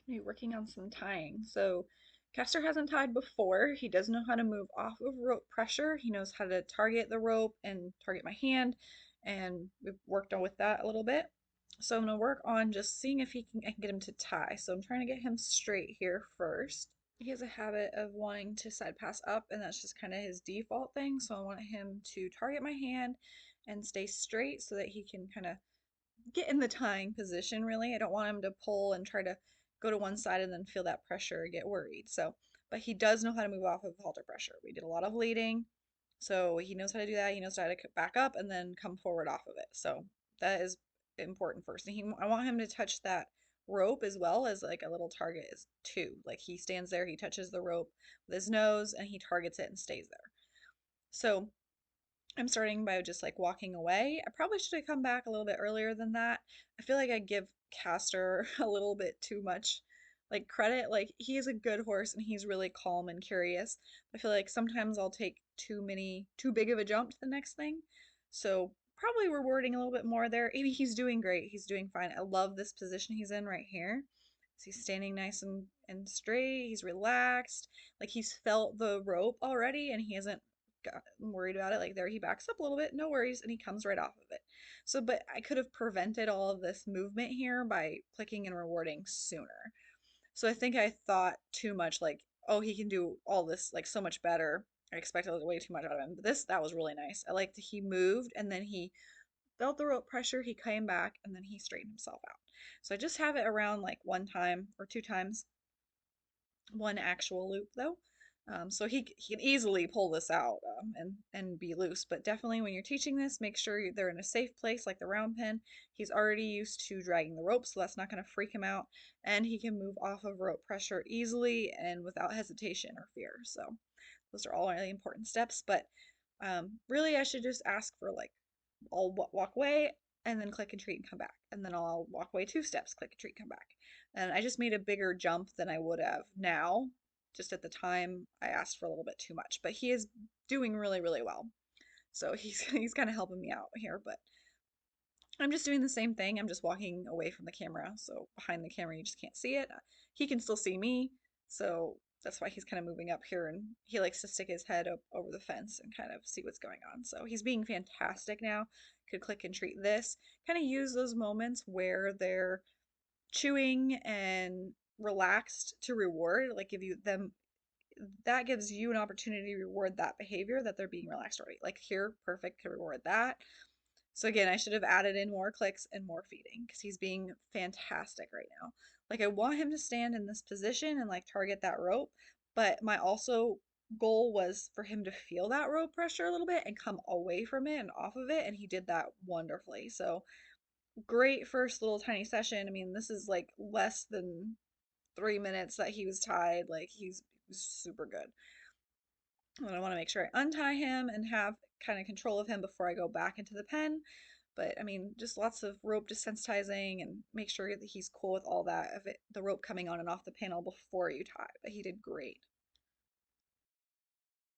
Be working on some tying. So Castor hasn't tied before. He does know how to move off of rope pressure. He knows how to target the rope and target my hand, and we've worked on with that a little bit. So I'm gonna work on just seeing if I can get him to tie. So I'm trying to get him straight here first. He has a habit of wanting to side pass up, and that's just kind of his default thing. So I want him to target my hand and stay straight so that he can kind of get in the tying position, really. I don't want him to pull and try to go to one side and then feel that pressure and get worried. So, but he does know how to move off of halter pressure. We did a lot of leading, so he knows how to do that. He knows how to back up and then come forward off of it. So that is important first. And I want him to touch that rope as well as like a little target is too. Like he stands there, he touches the rope with his nose and he targets it and stays there. So I'm starting by just like walking away. I probably should have come back a little bit earlier than that. I feel like I give Castor a little bit too much like credit. Like he is a good horse and he's really calm and curious. I feel like sometimes I'll take too big of a jump to the next thing. So probably rewarding a little bit more there. Maybe he's doing great. He's doing fine. I love this position he's in right here. So he's standing nice and straight. He's relaxed. Like he's felt the rope already and he hasn't gotten worried about it. Like there he backs up a little bit, no worries, and he comes right off of it. So, but I could have prevented all of this movement here by clicking and rewarding sooner. So I think I thought too much like, oh, he can do all this like so much better. I expected way too much out of him. But that was really nice. I liked that he moved and then he felt the rope pressure, he came back, and then he straightened himself out. So I just have it around like one time or two times, one actual loop though. So he can easily pull this out and be loose. But definitely when you're teaching this, make sure they're in a safe place like the round pen. He's already used to dragging the rope, so that's not going to freak him out. And he can move off of rope pressure easily and without hesitation or fear. So those are all really important steps. But really, I should just ask for like I'll walk away and then click and treat and come back. And then I'll walk away two steps, click and treat, come back. And I just made a bigger jump than I would have now. Just at the time, I asked for a little bit too much, but he is doing really, really well. So he's kind of helping me out here, but I'm just doing the same thing. I'm just walking away from the camera. So behind the camera, you just can't see it. He can still see me. So that's why he's kind of moving up here and he likes to stick his head up over the fence and kind of see what's going on. So he's being fantastic now. Could click and treat this. Kind of use those moments where they're chewing and relaxed to reward, like give you them that gives you an opportunity to reward that behavior that they're being relaxed already. Like here, perfect, could reward that. So again, I should have added in more clicks and more feeding because he's being fantastic right now. Like I want him to stand in this position and like target that rope, but my also goal was for him to feel that rope pressure a little bit and come away from it and off of it, and he did that wonderfully. So great first little tiny session. I mean, this is like less than 3 minutes that he was tied. Like he's super good. And I want to make sure I untie him and have kind of control of him before I go back into the pen. But I mean, just lots of rope desensitizing and make sure that he's cool with all that of it, the rope coming on and off the panel before you tie. But he did great.